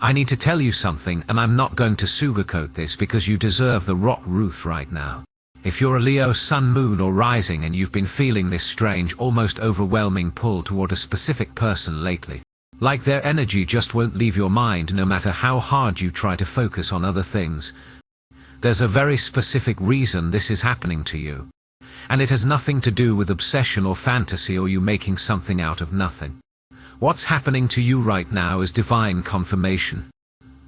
I need to tell you something, and I'm not going to sugarcoat this because you deserve the raw truth right now. If you're a Leo sun, moon or rising and you've been feeling this strange, almost overwhelming pull toward a specific person lately, like their energy just won't leave your mind no matter how hard you try to focus on other things, there's a very specific reason this is happening to you. And it has nothing to do with obsession or fantasy or you making something out of nothing. What's happening to you right now is divine confirmation.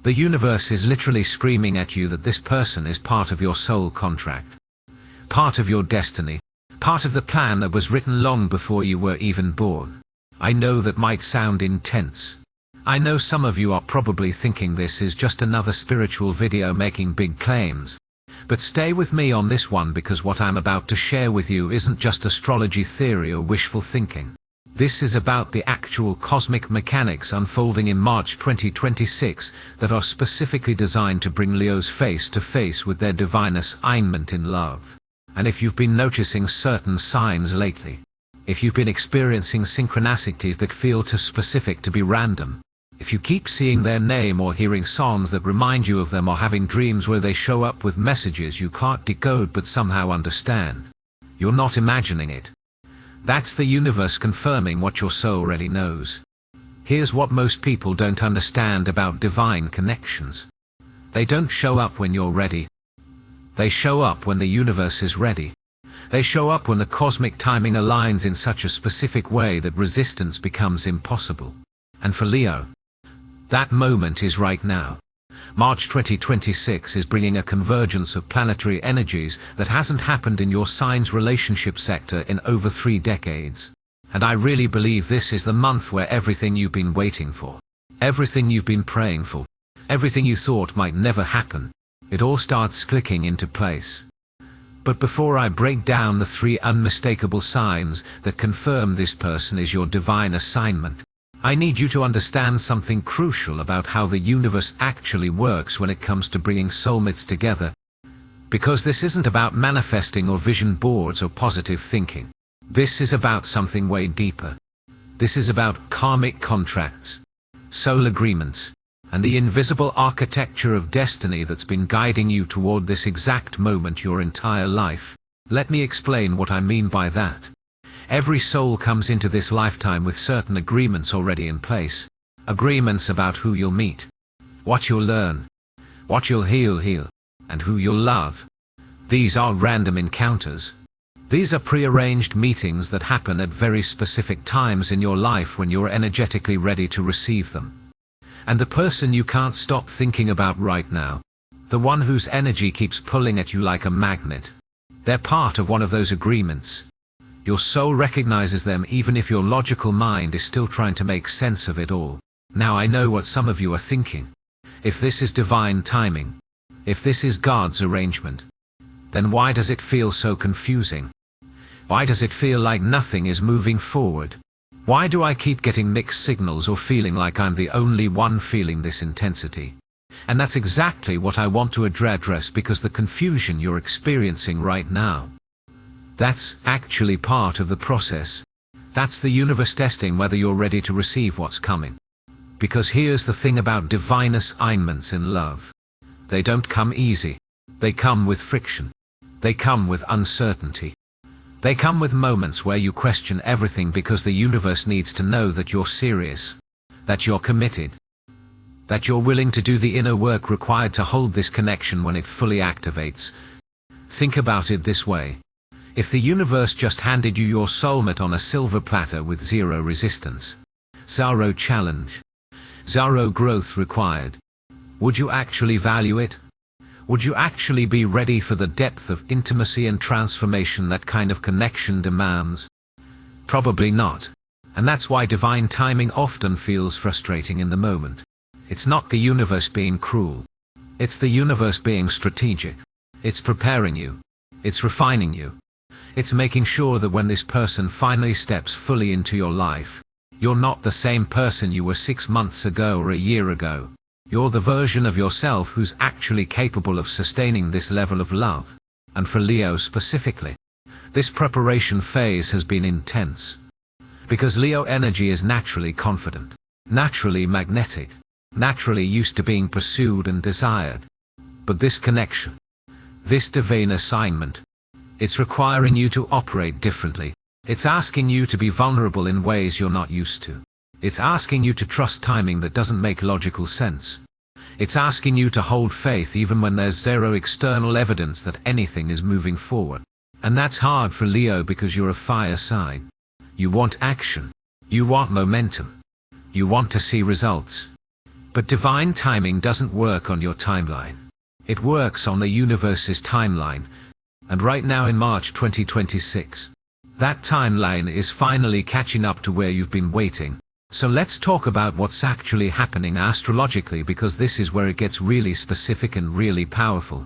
The universe is literally screaming at you that this person is part of your soul contract. Part of your destiny. Part of the plan that was written long before you were even born. I know that might sound intense. I know some of you are probably thinking this is just another spiritual video making big claims. But stay with me on this one because what I'm about to share with you isn't just astrology theory or wishful thinking. This is about the actual cosmic mechanics unfolding in March 2026 that are specifically designed to bring Leos face to face with their divine assignment in love. And if you've been noticing certain signs lately, if you've been experiencing synchronicities that feel too specific to be random, if you keep seeing their name or hearing songs that remind you of them or having dreams where they show up with messages you can't decode but somehow understand, you're not imagining it. That's the universe confirming what your soul already knows. Here's what most people don't understand about divine connections. They don't show up when you're ready. They show up when the universe is ready. They show up when the cosmic timing aligns in such a specific way that resistance becomes impossible. And for Leo, that moment is right now. March 2026 is bringing a convergence of planetary energies that hasn't happened in your sign's relationship sector in over 3 decades. And I really believe this is the month where everything you've been waiting for, everything you've been praying for, everything you thought might never happen, it all starts clicking into place. But before I break down the 3 unmistakable signs that confirm this person is your divine assignment, I need you to understand something crucial about how the universe actually works when it comes to bringing soulmates together. Because this isn't about manifesting or vision boards or positive thinking. This is about something way deeper. This is about karmic contracts, soul agreements, and the invisible architecture of destiny that's been guiding you toward this exact moment your entire life. Let me explain what I mean by that. Every soul comes into this lifetime with certain agreements already in place. Agreements about who you'll meet, what you'll learn, what you'll heal, and who you'll love. These are random encounters. These are prearranged meetings that happen at very specific times in your life when you're energetically ready to receive them. And the person you can't stop thinking about right now, the one whose energy keeps pulling at you like a magnet, they're part of one of those agreements. Your soul recognizes them even if your logical mind is still trying to make sense of it all. Now I know what some of you are thinking. If this is divine timing, if this is God's arrangement, then why does it feel so confusing? Why does it feel like nothing is moving forward? Why do I keep getting mixed signals or feeling like I'm the only one feeling this intensity? And that's exactly what I want to address because the confusion you're experiencing right now, that's actually part of the process. That's the universe testing whether you're ready to receive what's coming. Because here's the thing about divine assignments in love. They don't come easy. They come with friction. They come with uncertainty. They come with moments where you question everything because the universe needs to know that you're serious, that you're committed, that you're willing to do the inner work required to hold this connection when it fully activates. Think about it this way. If the universe just handed you your soulmate on a silver platter with 0 resistance, 0 challenge, 0 growth required, would you actually value it? Would you actually be ready for the depth of intimacy and transformation that kind of connection demands? Probably not. And that's why divine timing often feels frustrating in the moment. It's not the universe being cruel. It's the universe being strategic. It's preparing you. It's refining you. It's making sure that when this person finally steps fully into your life, you're not the same person you were 6 months ago or a year ago. You're the version of yourself who's actually capable of sustaining this level of love. And for Leo specifically, this preparation phase has been intense. Because Leo energy is naturally confident, naturally magnetic, naturally used to being pursued and desired. But this connection, this divine assignment, it's requiring you to operate differently. It's asking you to be vulnerable in ways you're not used to. It's asking you to trust timing that doesn't make logical sense. It's asking you to hold faith even when there's zero external evidence that anything is moving forward. And that's hard for Leo because you're a fire sign. You want action. You want momentum. You want to see results. But divine timing doesn't work on your timeline. It works on the universe's timeline. And right now in March 2026, that timeline is finally catching up to where you've been waiting. So let's talk about what's actually happening astrologically, because this is where it gets really specific and really powerful.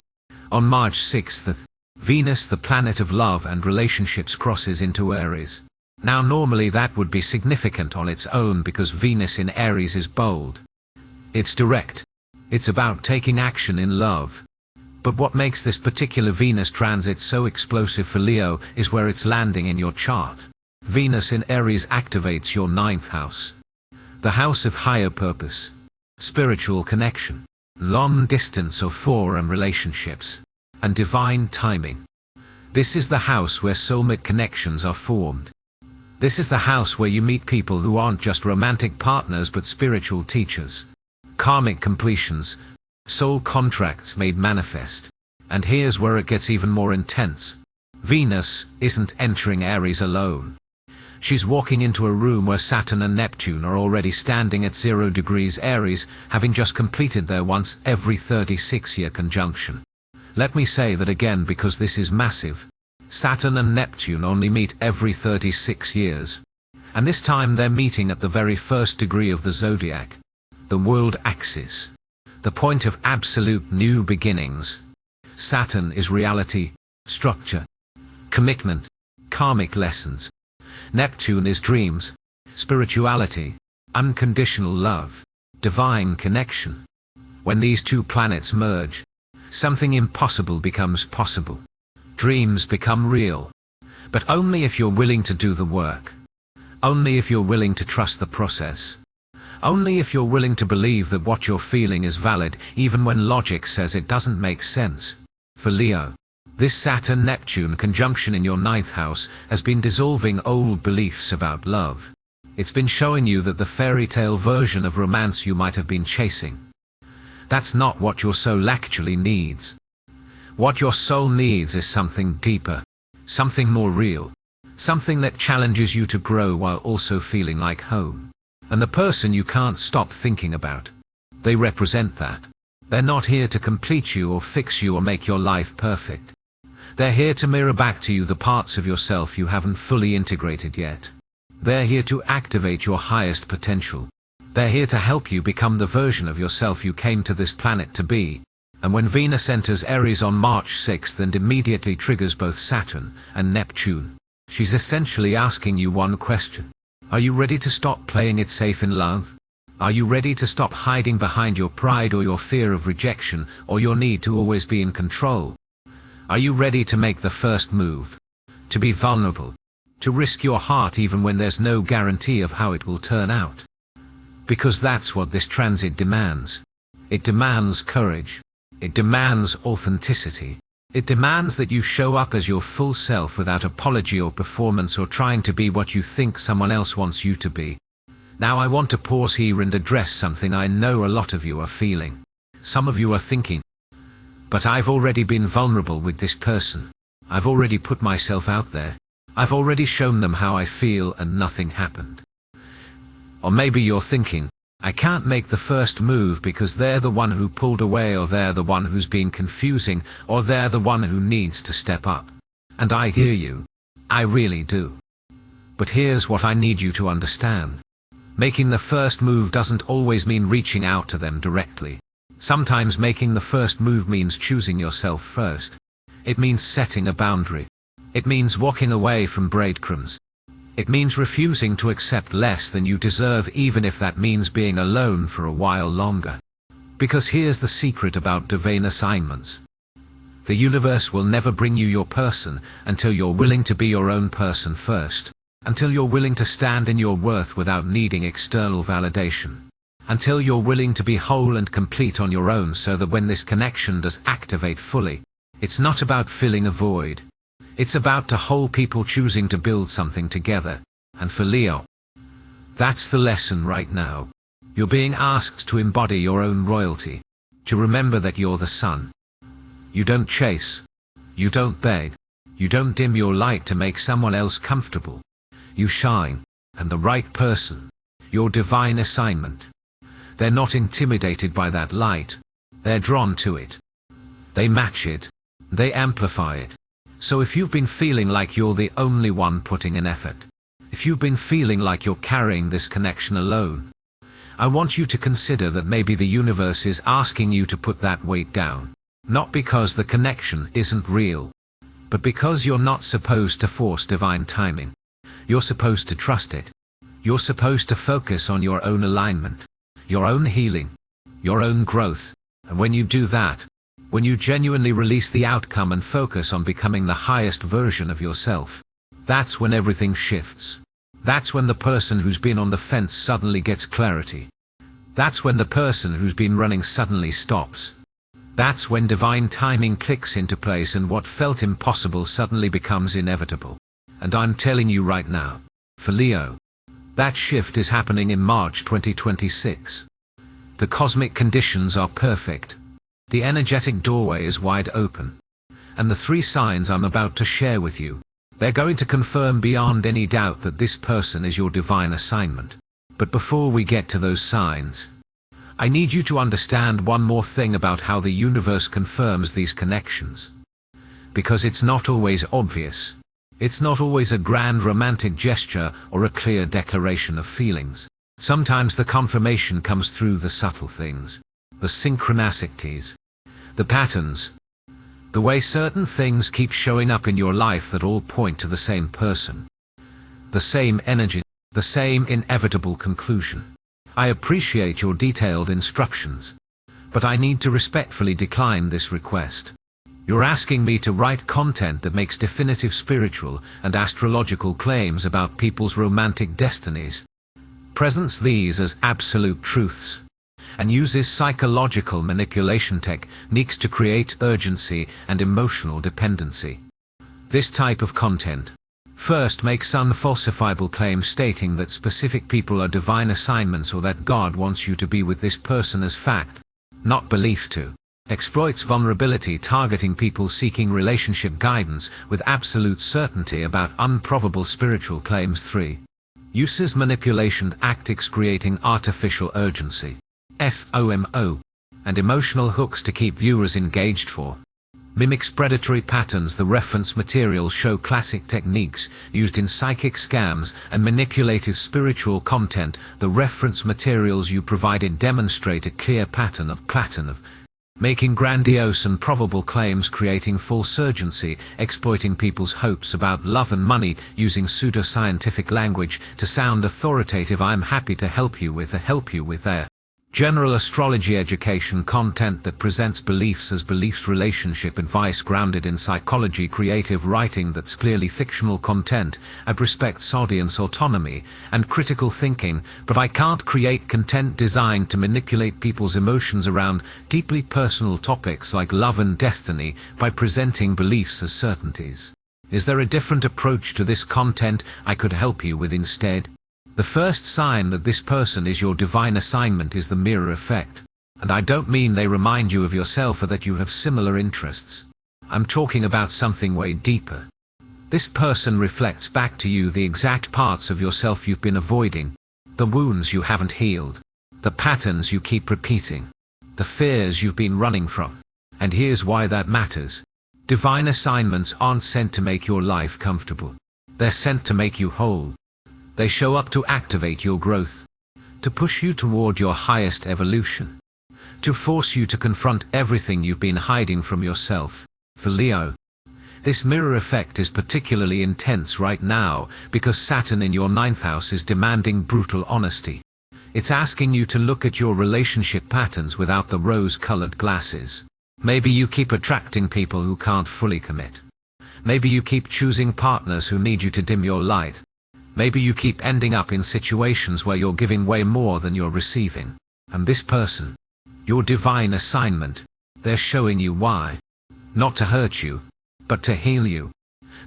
On March 6th, Venus, the planet of love and relationships, crosses into Aries. Now normally that would be significant on its own because Venus in Aries is bold. It's direct. It's about taking action in love. But what makes this particular Venus transit so explosive for Leo is where it's landing in your chart. Venus in Aries activates your 9th house. The house of higher purpose, spiritual connection, long distance or foreign relationships, and divine timing. This is the house where soulmate connections are formed. This is the house where you meet people who aren't just romantic partners but spiritual teachers. Karmic completions, soul contracts made manifest. And here's where it gets even more intense. Venus isn't entering Aries alone. She's walking into a room where Saturn and Neptune are already standing at 0 degrees Aries, having just completed their once every 36-year conjunction. Let me say that again because this is massive. Saturn and Neptune only meet every 36 years. And this time they're meeting at the very first degree of the zodiac, the world axis. The point of absolute new beginnings. Saturn is reality, structure, commitment, karmic lessons. Neptune is dreams, spirituality, unconditional love, divine connection. When these two planets merge, something impossible becomes possible. Dreams become real. But only if you're willing to do the work. Only if you're willing to trust the process. Only if you're willing to believe that what you're feeling is valid, even when logic says it doesn't make sense. For Leo, this Saturn-Neptune conjunction in your 9th house has been dissolving old beliefs about love. It's been showing you that the fairy tale version of romance you might have been chasing, that's not what your soul actually needs. What your soul needs is something deeper, something more real, something that challenges you to grow while also feeling like home. And the person you can't stop thinking about, they represent that. They're not here to complete you or fix you or make your life perfect. They're here to mirror back to you the parts of yourself you haven't fully integrated yet. They're here to activate your highest potential. They're here to help you become the version of yourself you came to this planet to be. And when Venus enters Aries on March 6th and immediately triggers both Saturn and Neptune, she's essentially asking you one question. Are you ready to stop playing it safe in love? Are you ready to stop hiding behind your pride or your fear of rejection or your need to always be in control? Are you ready to make the first move? To be vulnerable? To risk your heart even when there's no guarantee of how it will turn out? Because that's what this transit demands. It demands courage. It demands authenticity. It demands that you show up as your full self without apology or performance or trying to be what you think someone else wants you to be. Now I want to pause here and address something I know a lot of you are feeling. Some of you are thinking, but I've already been vulnerable with this person. I've already put myself out there. I've already shown them how I feel and nothing happened. Or maybe you're thinking, I can't make the first move because they're the one who pulled away, or they're the one who's being confusing, or they're the one who needs to step up. And I hear you. I really do. But here's what I need you to understand. Making the first move doesn't always mean reaching out to them directly. Sometimes making the first move means choosing yourself first. It means setting a boundary. It means walking away from breadcrumbs. It means refusing to accept less than you deserve, even if that means being alone for a while longer. Because here's the secret about divine assignments. The universe will never bring you your person until you're willing to be your own person first. Until you're willing to stand in your worth without needing external validation. until you're willing to be whole and complete on your own, so that when this connection does activate fully, it's not about filling a void. It's about the whole people choosing to build something together. And for Leo, that's the lesson right now. You're being asked to embody your own royalty, to remember that you're the sun. You don't chase, you don't beg, you don't dim your light to make someone else comfortable. You shine, and the right person, your divine assignment. They're not intimidated by that light, they're drawn to it. They match it, they amplify it. So if you've been feeling like you're the only one putting in effort, if you've been feeling like you're carrying this connection alone, I want you to consider that maybe the universe is asking you to put that weight down. Not because the connection isn't real, but because you're not supposed to force divine timing. You're supposed to trust it. You're supposed to focus on your own alignment, your own healing, your own growth. And when you do that, when you genuinely release the outcome and focus on becoming the highest version of yourself, that's when everything shifts. That's when the person who's been on the fence suddenly gets clarity. That's when the person who's been running suddenly stops. That's when divine timing clicks into place and what felt impossible suddenly becomes inevitable. And I'm telling you right now, for Leo, that shift is happening in March 2026. The cosmic conditions are perfect. The energetic doorway is wide open. And the 3 signs I'm about to share with you, they're going to confirm beyond any doubt that this person is your divine assignment. But before we get to those signs, I need you to understand one more thing about how the universe confirms these connections. Because it's not always obvious. It's not always a grand romantic gesture or a clear declaration of feelings. Sometimes the confirmation comes through the subtle things, the synchronicities, the patterns, the way certain things keep showing up in your life that all point to the same person, the same energy, the same inevitable conclusion. I appreciate your detailed instructions, but I need to respectfully decline this request. You're asking me to write content that makes definitive spiritual and astrological claims about people's romantic destinies, presents these as absolute truths, and uses psychological manipulation techniques to create urgency and emotional dependency. This type of content first makes unfalsifiable claims stating that specific people are divine assignments or that God wants you to be with this person as fact, not belief to. Exploits vulnerability, targeting people seeking relationship guidance with absolute certainty about unprovable spiritual claims. 3. Uses manipulation tactics creating artificial urgency, FOMO, and emotional hooks to keep viewers engaged. 4. Mimics predatory patterns. The reference materials show classic techniques used in psychic scams and manipulative spiritual content. The reference materials you provided demonstrate a clear pattern of making grandiose and probable claims, creating false urgency, exploiting people's hopes about love and money, using pseudoscientific language to sound authoritative. I'm happy to help you with their general astrology education content that presents beliefs as beliefs, relationship advice grounded in psychology, creative writing that's clearly fictional content and respects audience autonomy and critical thinking. But I can't create content designed to manipulate people's emotions around deeply personal topics like love and destiny by presenting beliefs as certainties. Is there a different approach to this content I could help you with instead? The first sign that this person is your divine assignment is the mirror effect. And I don't mean they remind you of yourself or that you have similar interests. I'm talking about something way deeper. This person reflects back to you the exact parts of yourself you've been avoiding, the wounds you haven't healed, the patterns you keep repeating, the fears you've been running from. And here's why that matters. Divine assignments aren't sent to make your life comfortable. They're sent to make you whole. They show up to activate your growth, to push you toward your highest evolution, to force you to confront everything you've been hiding from yourself. For Leo, this mirror effect is particularly intense right now because Saturn in your 9th house is demanding brutal honesty. It's asking you to look at your relationship patterns without the rose-colored glasses. Maybe you keep attracting people who can't fully commit. Maybe you keep choosing partners who need you to dim your light. Maybe you keep ending up in situations where you're giving way more than you're receiving. And this person, your divine assignment, they're showing you why. Not to hurt you, but to heal you.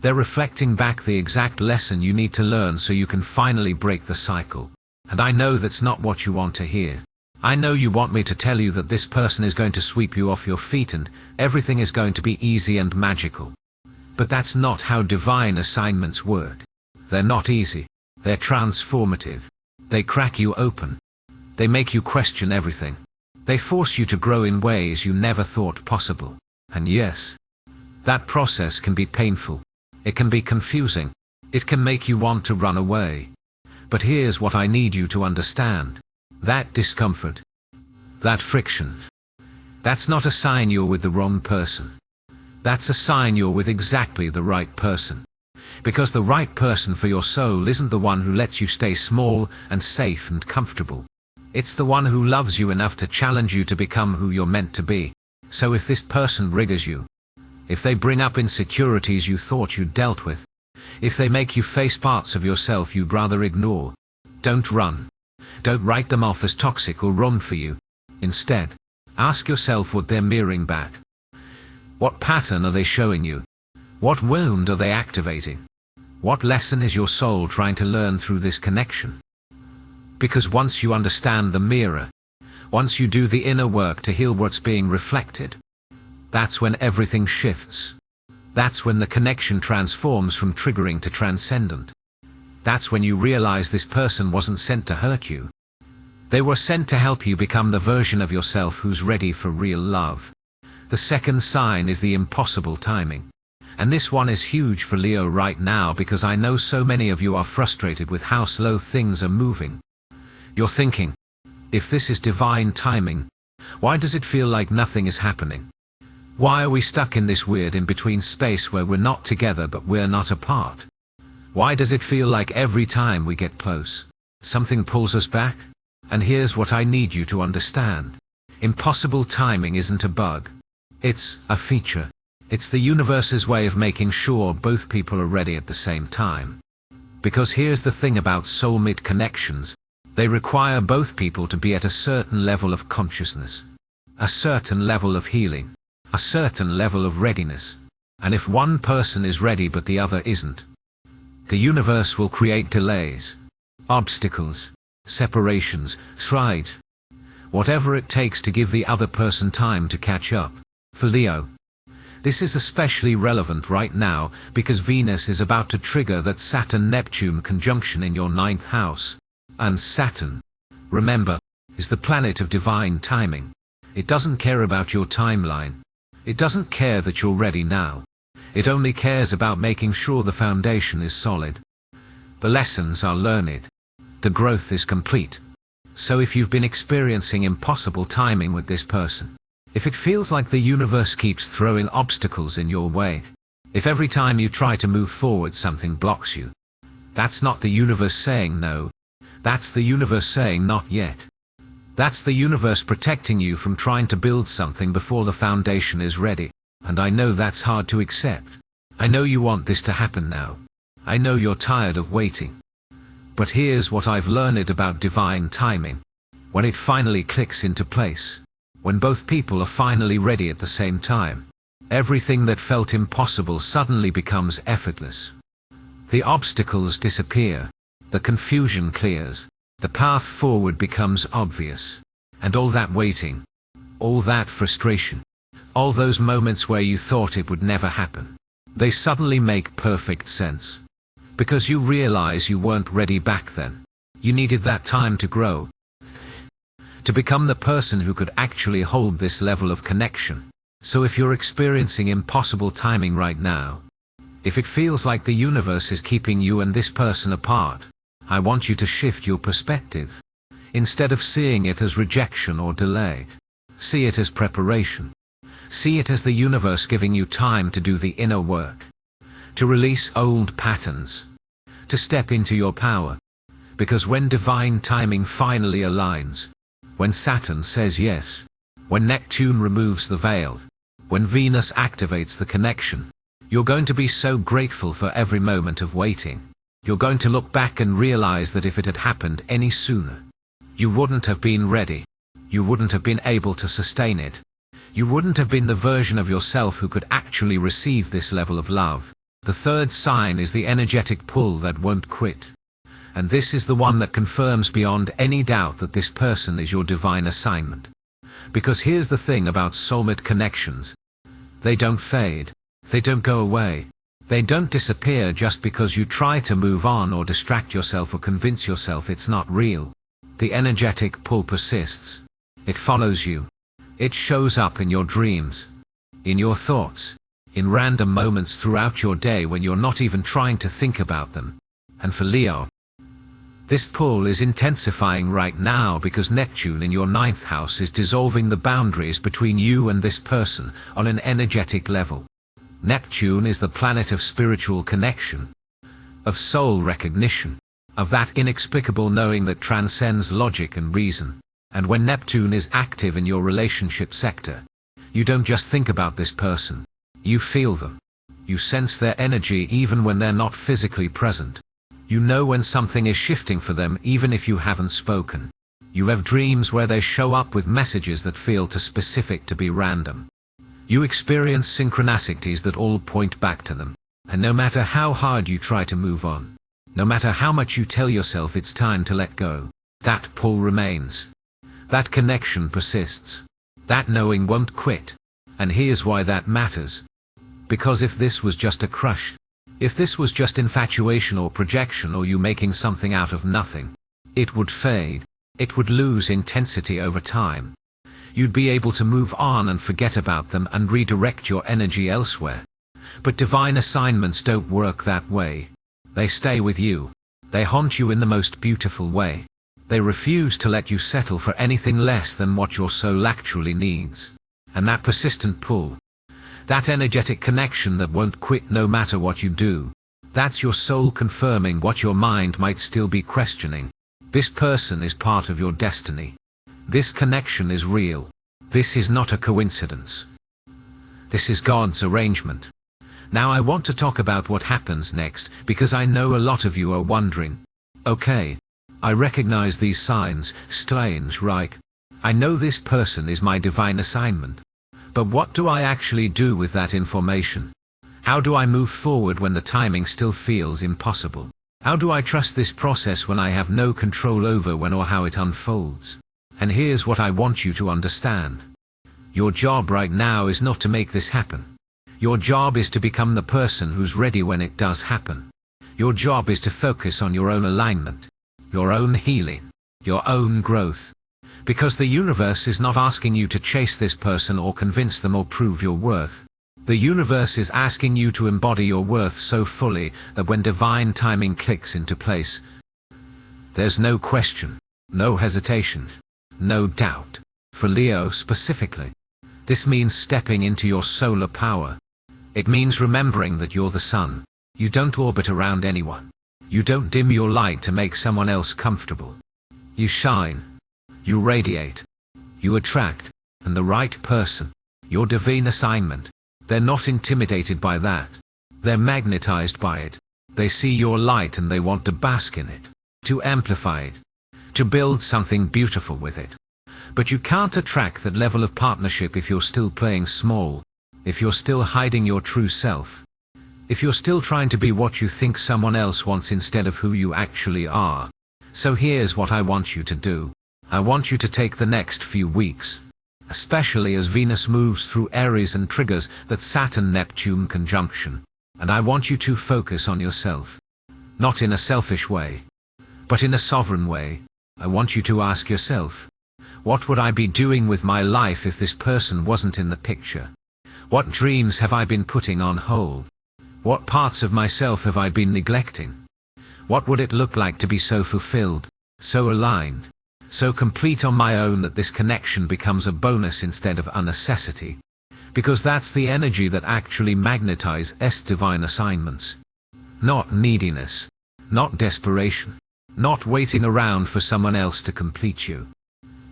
They're reflecting back the exact lesson you need to learn so you can finally break the cycle. And I know that's not what you want to hear. I know you want me to tell you that this person is going to sweep you off your feet and everything is going to be easy and magical. But that's not how divine assignments work. They're not easy. They're transformative. They crack you open. They make you question everything. They force you to grow in ways you never thought possible. And yes, that process can be painful. It can be confusing. It can make you want to run away. But here's what I need you to understand. That discomfort, that friction, that's not a sign you're with the wrong person. That's a sign you're with exactly the right person. Because the right person for your soul isn't the one who lets you stay small and safe and comfortable. It's the one who loves you enough to challenge you to become who you're meant to be. So if this person triggers you, if they bring up insecurities you thought you'd dealt with, if they make you face parts of yourself you'd rather ignore, don't run. Don't write them off as toxic or wrong for you. Instead, ask yourself what they're mirroring back. What pattern are they showing you? What wound are they activating? What lesson is your soul trying to learn through this connection? Because once you understand the mirror, once you do the inner work to heal what's being reflected, that's when everything shifts. That's when the connection transforms from triggering to transcendent. That's when you realize this person wasn't sent to hurt you. They were sent to help you become the version of yourself who's ready for real love. The second sign is the impossible timing. And this one is huge for Leo right now because I know so many of you are frustrated with how slow things are moving. You're thinking, if this is divine timing, why does it feel like nothing is happening? Why are we stuck in this weird in-between space where we're not together but we're not apart? Why does it feel like every time we get close, something pulls us back? And here's what I need you to understand. Impossible timing isn't a bug. It's a feature. It's the universe's way of making sure both people are ready at the same time. Because here's the thing about soulmate connections. They require both people to be at a certain level of consciousness, a certain level of healing, a certain level of readiness. And if one person is ready but the other isn't, the universe will create delays, obstacles, separations, strides, whatever it takes to give the other person time to catch up. For Leo, this is especially relevant right now because Venus is about to trigger that Saturn-Neptune conjunction in your 9th house. And Saturn, remember, is the planet of divine timing. It doesn't care about your timeline. It doesn't care that you're ready now. It only cares about making sure the foundation is solid. The lessons are learned. The growth is complete. So if you've been experiencing impossible timing with this person, if it feels like the universe keeps throwing obstacles in your way, if every time you try to move forward something blocks you, that's not the universe saying no. That's the universe saying not yet. That's the universe protecting you from trying to build something before the foundation is ready. And I know that's hard to accept. I know you want this to happen now. I know you're tired of waiting. But here's what I've learned about divine timing. When it finally clicks into place, when both people are finally ready at the same time, everything that felt impossible suddenly becomes effortless. The obstacles disappear. The confusion clears, the path forward becomes obvious, and all that waiting, all that frustration, all those moments where you thought it would never happen, they suddenly make perfect sense. Because you realize you weren't ready back then. You needed that time to grow, to become the person who could actually hold this level of connection. So if you're experiencing impossible timing right now, if it feels like the universe is keeping you and this person apart, I want you to shift your perspective. Instead of seeing it as rejection or delay, see it as preparation. See it as the universe giving you time to do the inner work, to release old patterns, to step into your power. Because when divine timing finally aligns, when Saturn says yes, when Neptune removes the veil, when Venus activates the connection, you're going to be so grateful for every moment of waiting. You're going to look back and realize that if it had happened any sooner, you wouldn't have been ready. You wouldn't have been able to sustain it. You wouldn't have been the version of yourself who could actually receive this level of love. The third sign is the energetic pull that won't quit. And this is the one that confirms beyond any doubt that this person is your divine assignment. Because here's the thing about soulmate connections. They don't fade. They don't go away. They don't disappear just because you try to move on or distract yourself or convince yourself it's not real. The energetic pull persists. It follows you. It shows up in your dreams, in your thoughts, in random moments throughout your day when you're not even trying to think about them. And for Leo, this pull is intensifying right now because Neptune in your 9th house is dissolving the boundaries between you and this person on an energetic level. Neptune is the planet of spiritual connection, of soul recognition, of that inexplicable knowing that transcends logic and reason. And when Neptune is active in your relationship sector, you don't just think about this person. You feel them. You sense their energy even when they're not physically present. You know when something is shifting for them even if you haven't spoken. You have dreams where they show up with messages that feel too specific to be random. You experience synchronicities that all point back to them. And no matter how hard you try to move on, no matter how much you tell yourself it's time to let go, that pull remains. That connection persists. That knowing won't quit. And here's why that matters. Because if this was just a crush, if this was just infatuation or projection or you making something out of nothing, it would fade. It would lose intensity over time. You'd be able to move on and forget about them and redirect your energy elsewhere. But divine assignments don't work that way. They stay with you. They haunt you in the most beautiful way. They refuse to let you settle for anything less than what your soul actually needs. And that persistent pull, that energetic connection that won't quit no matter what you do, that's your soul confirming what your mind might still be questioning. This person is part of your destiny. This connection is real. This is not a coincidence. This is God's arrangement. Now I want to talk about what happens next because I know a lot of you are wondering, okay, I recognize these signs, strange, right? I know this person is my divine assignment. But what do I actually do with that information? How do I move forward when the timing still feels impossible? How do I trust this process when I have no control over when or how it unfolds? And here's what I want you to understand. Your job right now is not to make this happen. Your job is to become the person who's ready when it does happen. Your job is to focus on your own alignment, your own healing, your own growth. Because the universe is not asking you to chase this person or convince them or prove your worth. The universe is asking you to embody your worth so fully that when divine timing clicks into place, there's no question, no hesitation, no doubt. For Leo specifically, this means stepping into your solar power. It means remembering that you're the sun. You don't orbit around anyone. You don't dim your light to make someone else comfortable. You shine. You radiate. You attract. And the right person, your divine assignment, they're not intimidated by that. They're magnetized by it. They see your light and they want to bask in it, to amplify it, to build something beautiful with it. But you can't attract that level of partnership if you're still playing small, if you're still hiding your true self, if you're still trying to be what you think someone else wants instead of who you actually are. So here's what I want you to do. I want you to take the next few weeks, especially as Venus moves through Aries and triggers that Saturn-Neptune conjunction, and I want you to focus on yourself. Not in a selfish way, but in a sovereign way. I want you to ask yourself, what would I be doing with my life if this person wasn't in the picture? What dreams have I been putting on hold? What parts of myself have I been neglecting? What would it look like to be so fulfilled, so aligned, so complete on my own that this connection becomes a bonus instead of a necessity? Because that's the energy that actually magnetizes divine assignments. Not neediness, not desperation, not waiting around for someone else to complete you,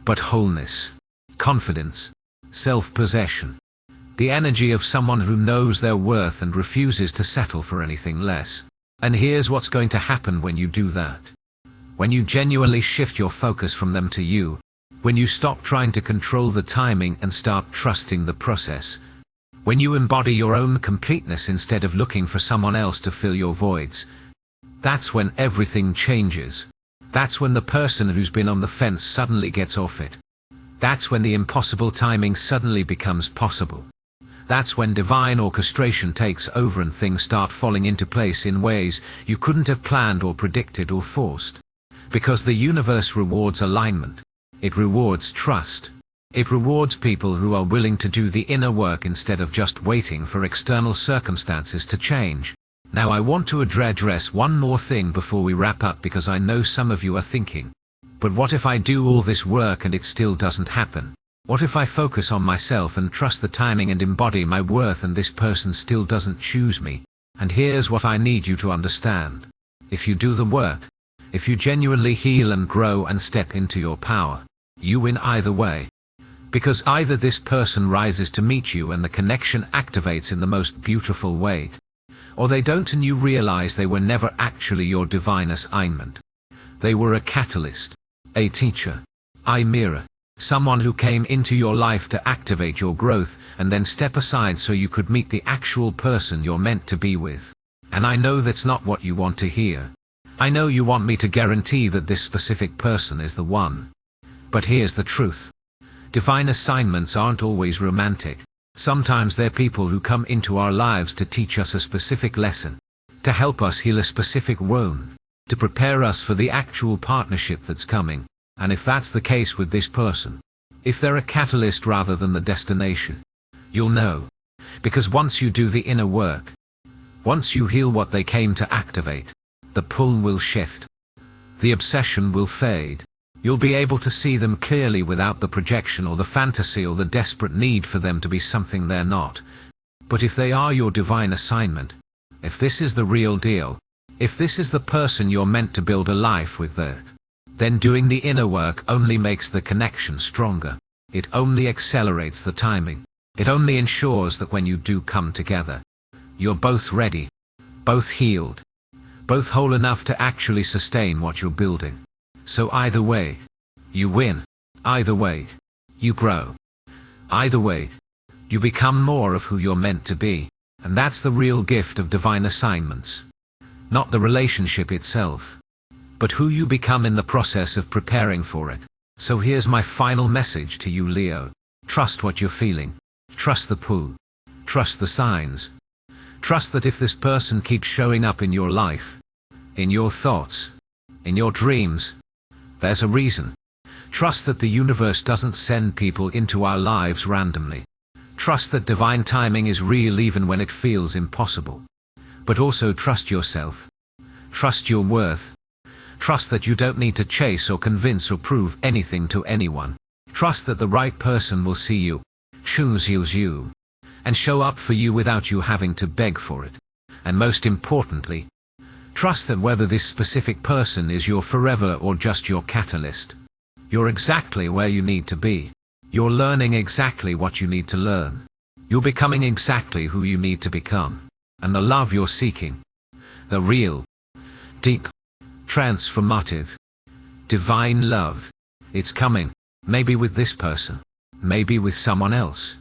but wholeness, confidence, self-possession. The energy of someone who knows their worth and refuses to settle for anything less. And here's what's going to happen when you do that. When you genuinely shift your focus from them to you, When you stop trying to control the timing and start trusting the process. When you embody your own completeness instead of looking for someone else to fill your voids. That's when everything changes. That's when the person who's been on the fence suddenly gets off it. That's when the impossible timing suddenly becomes possible. That's when divine orchestration takes over and things start falling into place in ways you couldn't have planned or predicted or forced. Because the universe rewards alignment. It rewards trust. It rewards people who are willing to do the inner work instead of just waiting for external circumstances to change. Now I want to address one more thing before we wrap up, because I know some of you are thinking, but what if I do all this work and it still doesn't happen? What if I focus on myself and trust the timing and embody my worth and this person still doesn't choose me? And here's what I need you to understand. If you do the work, if you genuinely heal and grow and step into your power, you win either way. Because either this person rises to meet you and the connection activates in the most beautiful way, or they don't and you realize they were never actually your divine assignment. They were a catalyst, a teacher, a mirror, someone who came into your life to activate your growth and then step aside so you could meet the actual person you're meant to be with. And I know that's not what you want to hear. I know you want me to guarantee that this specific person is the one. But here's the truth. Divine assignments aren't always romantic. Sometimes they're people who come into our lives to teach us a specific lesson, to help us heal a specific wound, to prepare us for the actual partnership that's coming. And if that's the case with this person, if they're a catalyst rather than the destination, you'll know. Because once you do the inner work, once you heal what they came to activate, the pull will shift. The obsession will fade. You'll be able to see them clearly without the projection or the fantasy or the desperate need for them to be something they're not. But if they are your divine assignment, if this is the real deal, if this is the person you're meant to build a life with, then doing the inner work only makes the connection stronger. It only accelerates the timing. It only ensures that when you do come together, you're both ready, both healed, both whole enough to actually sustain what you're building. So either way, you win. Either way, you grow. Either way, you become more of who you're meant to be. And that's the real gift of divine assignments. Not the relationship itself, but who you become in the process of preparing for it. So here's my final message to you, Leo. Trust what you're feeling. Trust the pull. Trust the signs. Trust that if this person keeps showing up in your life, in your thoughts, in your dreams, there's a reason. Trust that the universe doesn't send people into our lives randomly. Trust that divine timing is real even when it feels impossible. But also trust yourself. Trust your worth. Trust that you don't need to chase or convince or prove anything to anyone. Trust that the right person will see you, choose you, and show up for you without you having to beg for it. And most importantly, trust that whether this specific person is your forever or just your catalyst, you're exactly where you need to be. You're learning exactly what you need to learn. You're becoming exactly who you need to become. And the love you're seeking, the real, deep, transformative, divine love, it's coming. Maybe with this person, maybe with someone else.